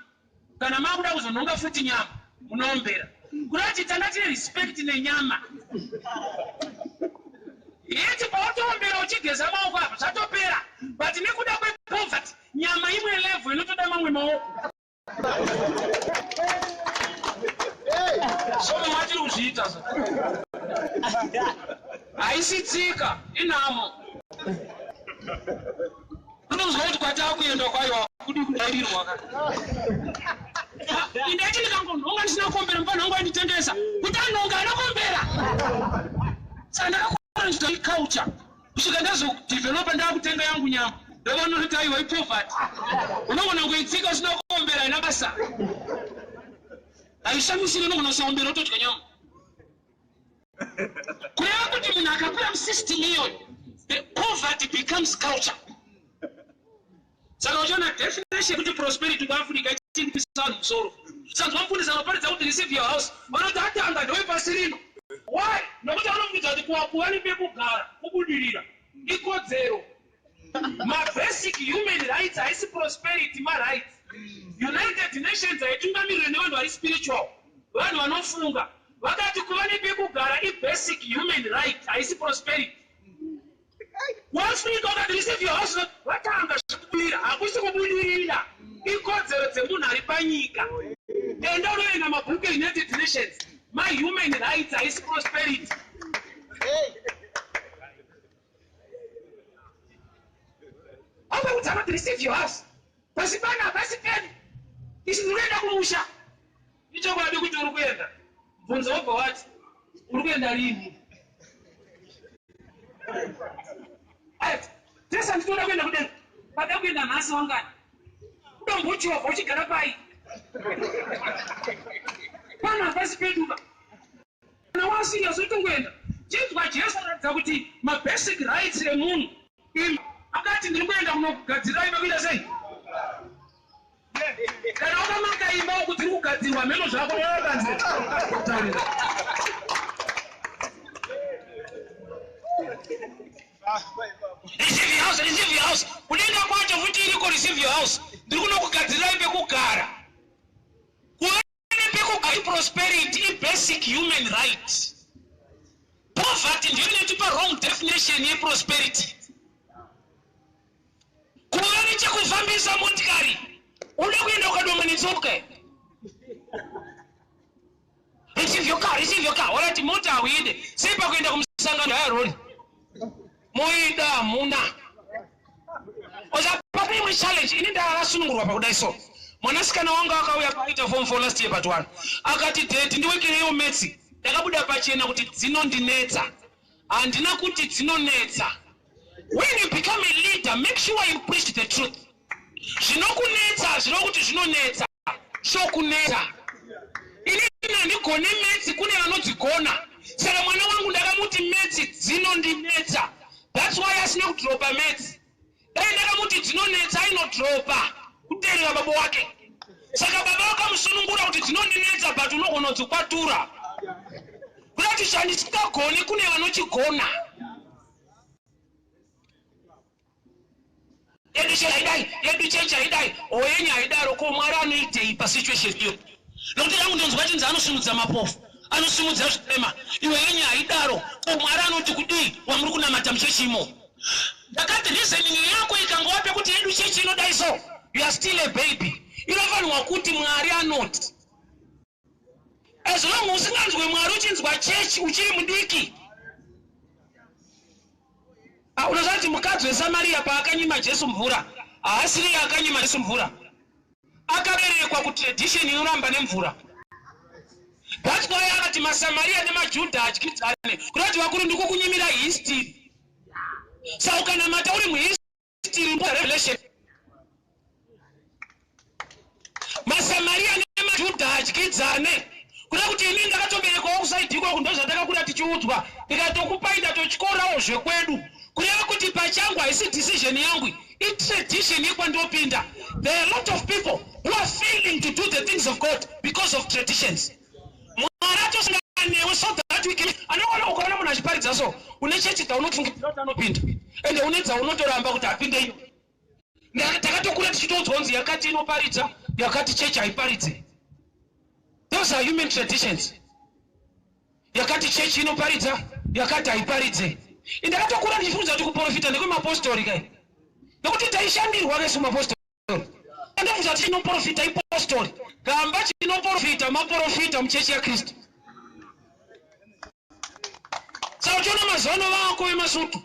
kana makuda kuzononga futi nyama munombera. Kurati tanga tine respect nenyama. Yeti pautombera uchigeza maoko apo zvatopera. But nekuda kwepoverty nyama imwe level inotoda mamwe maoko. Soma matiri kuzviita so. Aisitsika inamo. Unozwa kuti kwatava kuenda kwayo kudi kudairirwa ka. Indaiti ndikangonhonga ndisina kukombera mufana wangu ainditengesa. Kuti anhonga anokombera. Saka ndakakura ndichita culture. Kusvika ndazodevelopa ndakutenga yangu nyama. Ndovanoti kuti aiwa ipoverty. Unogona kuitsika usina kukombera ina basa. Aishamisire unogona kusaombera utodya nyama. Kureva kuti munhu akakura musystem iyoyo, the poverty becomes culture. Saka uchiona definition kuti prosperity kuAfrica ichindipisa musoro. Saka vamufundisa vanoparidza kuti receive your house, vanoti atanga ndowepasi rino. Why? Nokuti vanofunidza kuti kuwakuva nepekugara kubudirira ikodzero. Ma-basic human rights haisi prosperity ma-rights. United Nations haitungamirire nevanhu vari spiritual, vanhu vanofunga. Vakati kuva nepekugara i-basic human right haisi prosperity. Waafrika wakati receive your house vatanga zvekubudirira, hakusi kubudirira. Ikodzero dzemunhu ari panyika. Enda unoenda mabhuku eUnited Nations. My human rights haisi prosperity. Apa kuti vakati receive your house. Pasi pana pasi peni. Isi ndinoenda kumusha. Ichokwadi kuti uri kuenda. Bvunza wobva wati uri kuenda rini? Tesa ndinoda kuenda kudenga. Pada kuenda nhasi wangani. Udombochiwabva uchigara pai. Pana pasi peduka. Kana wasiriya zotongoenda. Chinzwa Jesu anoratidza kuti ma-basic rights emunhu. Akati ndiri kuenda kunogadzira imba kuita sei? Kana ukamaka imba kuti iri kugadzirwa mheno zvako yakanzitaurira. Receive your house. Kudenga kwacho futi iriko receive your house. Ndiri kuno kugadzira pekugara. Kuone pekugara prosperity i-basic human right. Poverty ndiyo inotipa wrong definition ye-prosperity. Kuva nechekufambisa motikari. Uda kuenda ukadomanitsoka. Receive your car. Walati mota hauinde. Sei pakuenda kumusangano hayarori. Moida hamuna. Oza imwe challenge ini ndakasunungurwa pakudai so. Mwanasikana wangu akauya akaita form 4 last year but 1. Akati date ndiwekereyo metsi. Ndakabuda pachena kuti dzinondinetsa. Handina kuti dzinonetsa. When you become a leader, make sure you preach the truth. Zvinokunetsa, zvinokuti zvinonetsa. Shokunetsa. Ini ndigone metsi kune vanodzigona. Saka mwana wangu ndakamuti metsi dzinondinetsa. That's why asina kudropa metsi. Dai ndakamuti dzinonetsa ainodropa. Kuteerera baba wake. Saka baba wakamusunungura kuti dzinondinetsa but unogona kudzikwatura. Kuti chandisingagoni kune vanochigona. Yedu chechi haidai, oyenye haidaro ko Mwari anoitei pa situation iyo. Nokuti yangu ndonzwa chinzi anosimudza mapofu, anosimudza zvitema. Iwe yenye haidaro ko Mwari anoti kudii wamuri kunamata muchechimo. Ndakati reasoning yako ikangowape kuti yedu chechi inodai so, you are still a baby. Inofanirwa kuti Mwari anoti. As long as usinganzwe Mwari uchinzwa chechi uchiri mudiki. Unozati mukadzi weSamaria paakanyima Jesu mvura, haasiri akanyima Jesu mvura. akaberekwa kutradition inoramba nemvura. That's why akati maSamaria nemaJudha adyidzane kuti vakuru ndiko kunyimira history. Saka kana matauri muhistory Revelation maSamaria nemaJudha adyidzane kuda kuti ini ndakatoberekwawo kusaidhikwa kundozvatakakura tichiudzwa ndikatokupaida tochikorawo zvekwedu kureva kuti pachangu haisi decision yangu itradition yekwandopinda. There are a lot of people who are failing to do the things of God because of traditions. So that we can anoona ukaona munhu achiparidza so une chechi dzaunofungidzira kuti anopinda ende une dzaunotoramba kuti apinde iyo. Takatokura tichitoudzwa kunzi yakati inoparidza yakati chechi haiparidze. Those are human traditions. Yakati chechi inoparidza yakati haiparidze. Ndakatokura ndichifunza kuti kuprofita ndekwemapostori kai nekuti taishandirwa nesu mapostori. Ndafunza kuti chinoprofita ipostori gamba chinoprofita maprofita muchechi yaKristu. Saka uchiona mazano vako vemasutu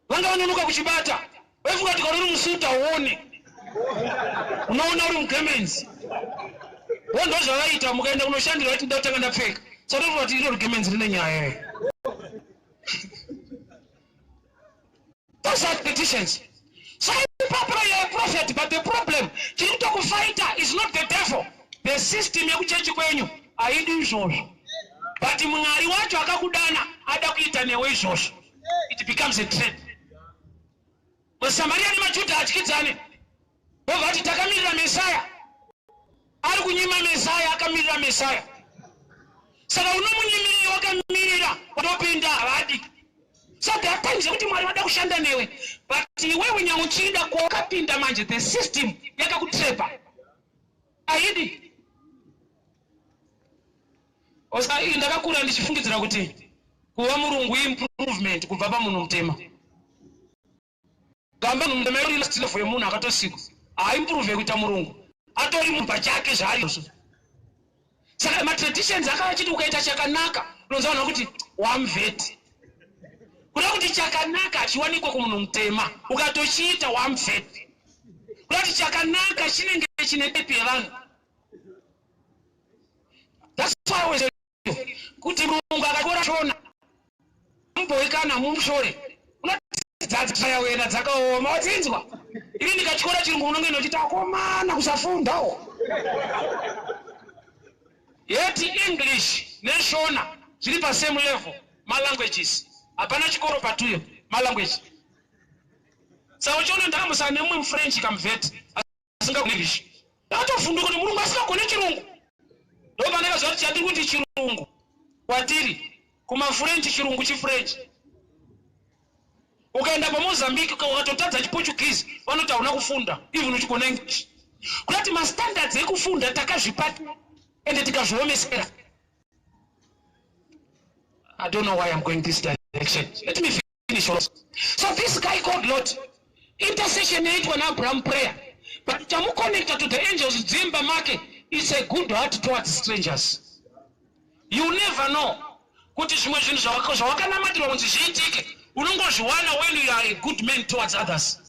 vanga vanonoka kuchibata wefunga kuti kana uri musuta unoona uri mugemenzi wondo zvavaita mukaenda kunoshandira kuti ndatanga ndapfeka saka tofunga kuti iro gemenzi rine nyaya. Those are petitions. So probably you're a prophet, but the problem chinotokufighter is not the devil. The system yekuchechi kwenyu haidi izvozvo. But Mwari wacho akakudana ada kuita newe izvozvo. It becomes a trend. maSamaria nemaJudha adyidzane vovati takamirira Mesaya ari kunyima Mesaya akamirira Mesaya. Saka unomunyimiriri wakamirira kutopinda havadi. So there are times kuti Mwari vada kushanda newe but iwewe nyamuchida kwakapinda manje the system yakakutrepa haidi. Osa ndakakura ndichifungidzira kuti kuva murungu improvement kubva pamunhu mutema. Gamba munhu mutema uri last level yemunhu akatosikwa haimprove kuita murungu atori munhu pachake zvaari. Saka matraditions akavachiti ukaita chakanaka unonzaona kuti wamveti kuda kuti chakanaka chiwanikwe kumunhu mutema ukatochiita wamveti kuda kuti chakanaka chinenge chine tepi yevanhu. That's why I was kuti murungu akakora shona mumboikana mumushore unadzaya wena dzakaoma watsinzwa ini ndikachikora chirungu unongena kuti takomana kusafundawo. Yet English neshona zviri pa same level malanguages hapana chikoro patuyo malanguage. Saka uchiona ndakamusana nemumwe mufrench kamuvheti asingagoni English ndakatofunda kuti murungu asingagone chirungu ndopanekazva kuti chatiri kuti chirungu kwatiri kumafrench chirungu chifrench. Ukaenda paMozambique ukatotadza chiPortuguese vanoti hauna kufunda even uchigona English. Kuti mastandards ekufunda takazvipata ende tikazviomesera. I don't know why I'm going this direction. Let me finish also. So this guy called Lot, intercession yaitwa naAbraham prayer, but chamuconnected to the angels dzimba make is a good heart towards strangers. You never know kuti zvimwe zvinhu zvawakanamatira kunzi zviitike unongozviwana when you are a good man towards others.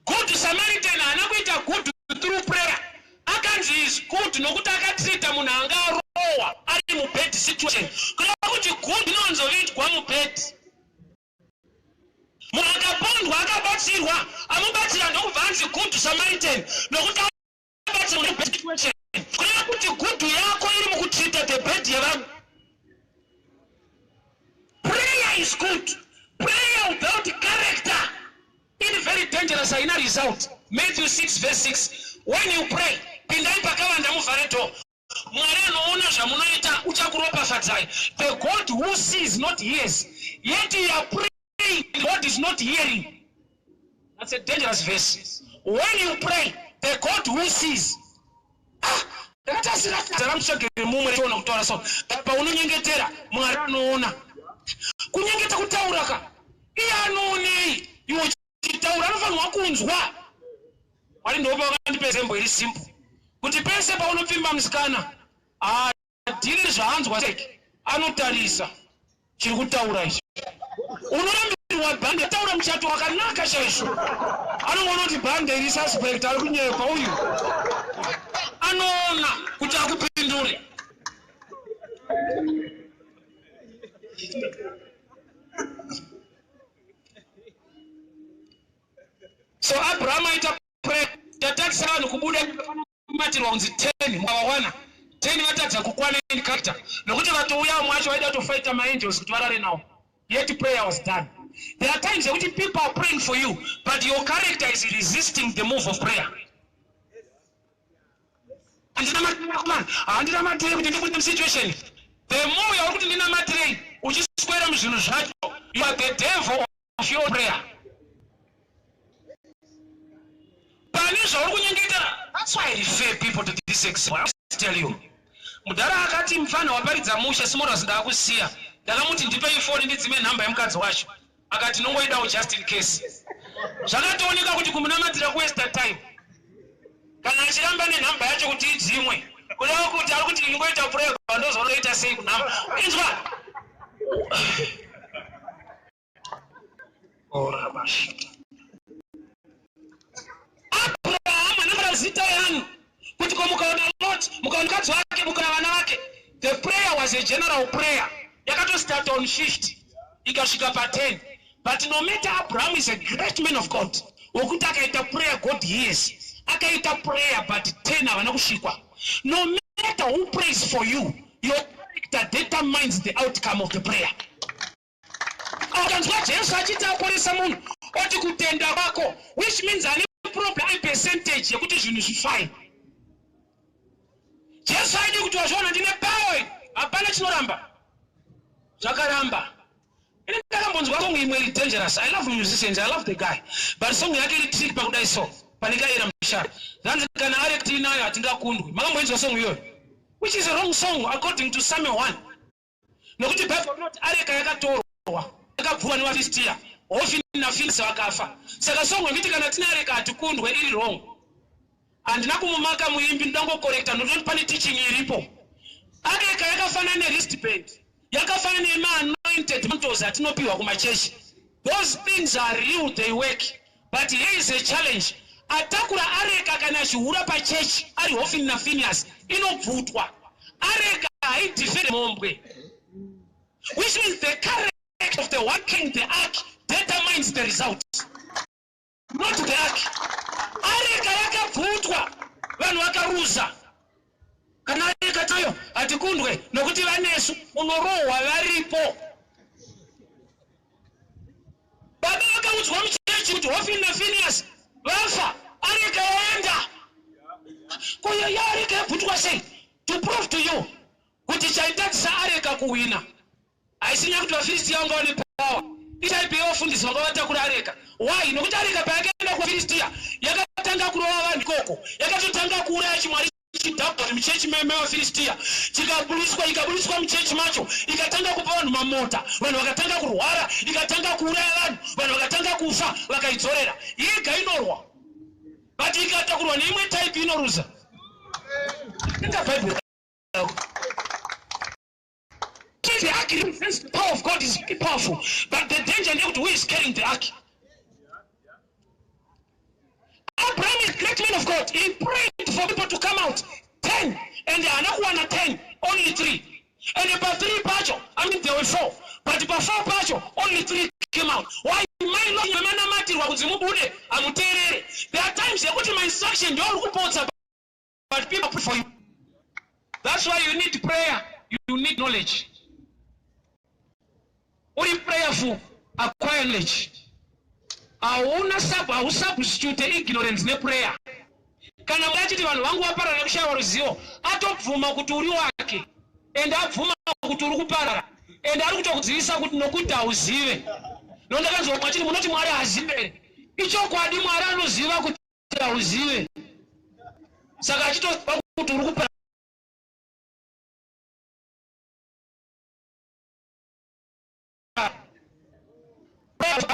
Good Samaritan haana kuita good through prayer. Akanzi is good nokuti akatrita munhu anga arowa ari mubad situation kureva kuti good inonzoitwa mubad. Munhu akapondwa akabatsirwa amubatsira ndokubva anzi good Samaritan nokuti akabatsirwa mubad situation kureva kuti good yako iri mukutrita the bad yevanhu. Prayer is good. Prayer without character is very dangerous. Haina result. Matthew 6 verse 6. When you pray pindai pakavanda muvhareto Mwari anoona zvamunoita uchakuropafadzai. The God who sees not hears, yet you are praying, God is not hearing. That's a dangerous verse. When you pray, the God who sees. Paunonyengetera Mwari anoona. Kunyengeta kutauraka iye anoonei iwo chitaura anofanirwa kunzwa. Mwari ndopa vakandipa zembo iri simple kuti pese paunopfimba musikana adhiri zvaanzwa seke anotarisa chiri kutaura ichi unorambirwa
wabhande taura muchato wakanaka chaizvo. Anoona kuti bhande iri suspect ari kunyepa uyu. Anoona kuti akupindure. So Abraham aita prayer. Tatakisa vanhu kubuda matirwa kunzi 10 mwawana. 10 vatadza kukwana in character. Nokuti vatouya mwacho vaida kutofighta maangels kuti varare nawo. Yet prayer was done. There are times that people are praying for you, but your character is resisting the move of prayer. And in a situation, the more you are putting in a material, which is square, you are the devil of your prayer. That's why I refer people to this example. I tell you. Mudara akati mfano waparidza musha simora zindakusiya. Ndakamuti ndipe ifoni nditsime nhamba yemukadzi wacho. Akati nongoidawo just in case. Zvakatooneka kuti kumunamatira kuwaste time. Kana achiramba nenhamba yacho kuti idzimwe. Kudawo kuti ari kuti ingoita prayer ndozonoita sei kunhamba. Inzwa. Ora basha. Zita yangu kuti mukaona Lot, mukaona mukadzi wake, mukaona vana vake. The prayer was a general prayer. Yakato start on 50 ikasvika pa 10. But no matter, Abraham is a great man of God. Wokuti akaita prayer God hears. Akaita prayer but 10 havana kusvikwa. No matter who prays for you, your character determines the outcome of the prayer. Akanzwa Jesu achita aporesa munhu oti kutenda kwako, which means problem a percentage yekuti zvinhu zvifine. Jesu aidi kuti wazviona ndine power, hapana chinoramba. Zvakaramba. Ine ndakambonzwa song imwe iri dangerous. I love musicians, I love the guy. But song yake iri trick pakudai so. Panikaira mshara. Zanzi kana act inayo atingakundwi. Makamboinzwa song iyoyo. Which is a wrong song according to Samuel 1. Nokuti Bible not areka yakatorwa. Yakabvuwa nevaFilistia. Often na Philistine wakafa. Saka song ngiti kana tinareka atikundwe iri wrong. And nakumumaka muimbi ndango correcta not pani teaching iripo. Areka yakafana ne wristband. Yakafana ne anointed mantles atinopiwa kumachechi. Those things are real, they work. But here is a challenge. Atakura areka kana shihura pa church ari Hofni na Phineas inobvutwa. Areka haidifere mombwe. Which means the character of the one king, the ark, determines the result. Not the ark. Areka yakabvutwa. Vanhu vakaruza. Kana areka tayo atikundwe nokuti vanesu unorohwa varipo. Baba vakaudzwa muchechi kuti Hofni na Phineas vafa. Areka yaenda. Kuyo ya areka yabvutwa sei? To prove to you kuti chaitatisa areka kuwina. Aisinya kuti vaFilistia vanga vane power. Ichaipewa vafundisi vakavatakura areka. Why? Nokuti areka payakaenda kuvaFilistia yakatanga kurova vanhu ikoko. Yakatotanga kuuraya chimwari chidhabhori muchechi mevaFilistia. Ikaburiswa muchechi macho. Ikatanga kupa vanhu mamota. Vanhu vakatanga kurwara. Ikatanga kuuraya vanhu. Vanhu vakatanga kufa. Vakaidzorera. Yega inorwa. But ikatakurwa neimwe type inoruza. Inga Bible. The ark represents the power of God is powerful, but the danger is who is carrying the ark. Abraham is a great man of God. He prayed for people to come out 10, and there are not 1 or 10, only 3. And about 3 pacho, there were 4, but about 4 pacho, only 3 came out. Why? There are times they put in my instruction, you all reports about, but people pray for you. That's why you need prayer. You need knowledge. Only prayerful, acquire knowledge. Hauna substitute ignorance ne prayer. Kana mudachiti vanhu vangu vaparara nekushaya ruzivo, atobvuma kuti uri wake, ende abvuma kuti uri kuparara, ende ari kutokudzivisa kuti nokuti hauzive. Nondakanzwa mwachiti munoti Mwari hazive. Ichokwadi Mwari anoziva kuti hauzive. Saka achitopa kuti uri kuparara.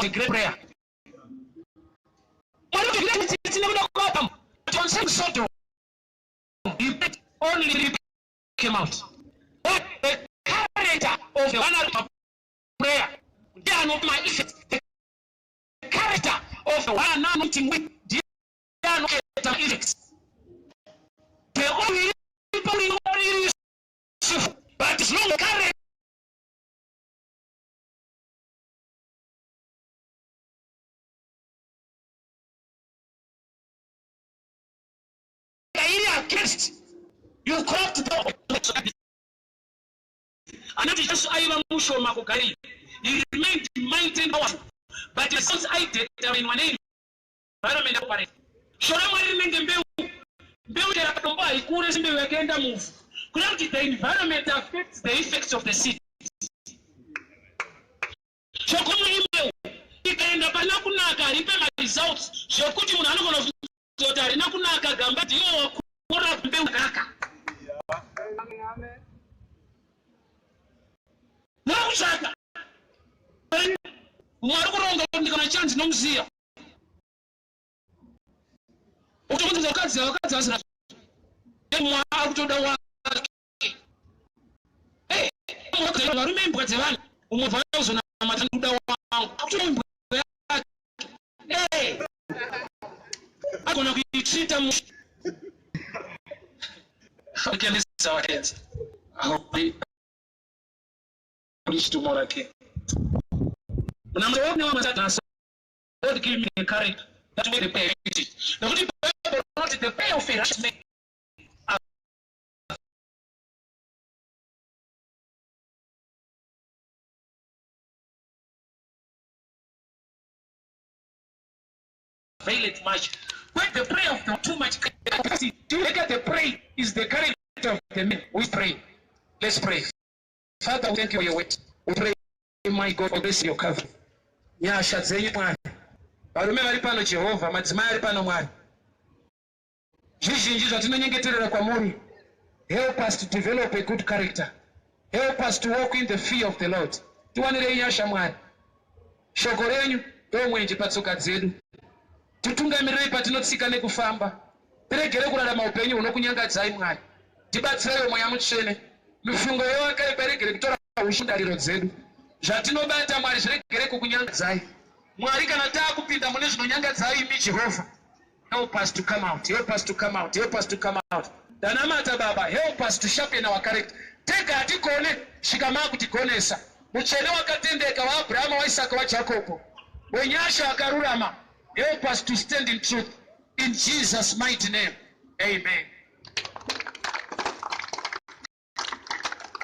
The great prayer. Only came out. But the character of the one prayer, they are not my effect. of the one anointing with the anointed effects. The only people in the but it's not current. Against you cropped the another just I am Musho Makokari. He remained mighty and powerful, but the sons I did in one environment operate. Shorama remained build a tomba, he couldn't be again the move. Could the environment affects the effects of the city? Shokumu email. He can the Panakunaka, repay results. Shokuti Unano of Nakunaka Gambati. What up, Bill Kaka? No, Shaka. Marco on the chance, no see. What was the cats? Out to the one. Hey, I remember the one who was on a Matanuda. Hey, I'm going to be treated. We can lift our heads. I hope we reach tomorrow again. When I'm talking about that, God give me the courage that make the pay. Now, the pay of it. Fail it much. When the prayer of the too much capacity, to look at the prayer is the character of the men. We pray. Let's pray. Father, we thank you for your word. We pray, my God, for this your cover. Yeah, Shazay, man. But remember, Ripano Jehovah, Matzmai Ripano man. Help us to develop a good character. Help us to walk in the fear of the Lord. Shokorenyu, domwenje patsoka dzedu. Tutungamirire patinotsikane kufamba. Tiregere kurarama upenyu hunokunyangadzai Mwari. Tibatsirewo mweya mutsvene. Mifungo yewakaipa iregere kutora ushindariro dzedu. Zvatinobata Mwari zviregere kukunyangadzai. Mwari kana taakupinda mune zvinonyangadzai imi Jehovah. Help us to come out. Help us to come out. Help us to come out. Danamata Baba, help us to sharpen our character. Tega atikone, shikama kutikonesa. Muchene wakatendeka wa Abraham, wa Isaka, wa Jacob. Wenyasha akarurama. Help us to stand in truth. In Jesus' mighty name. Amen.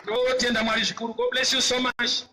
God bless you so much.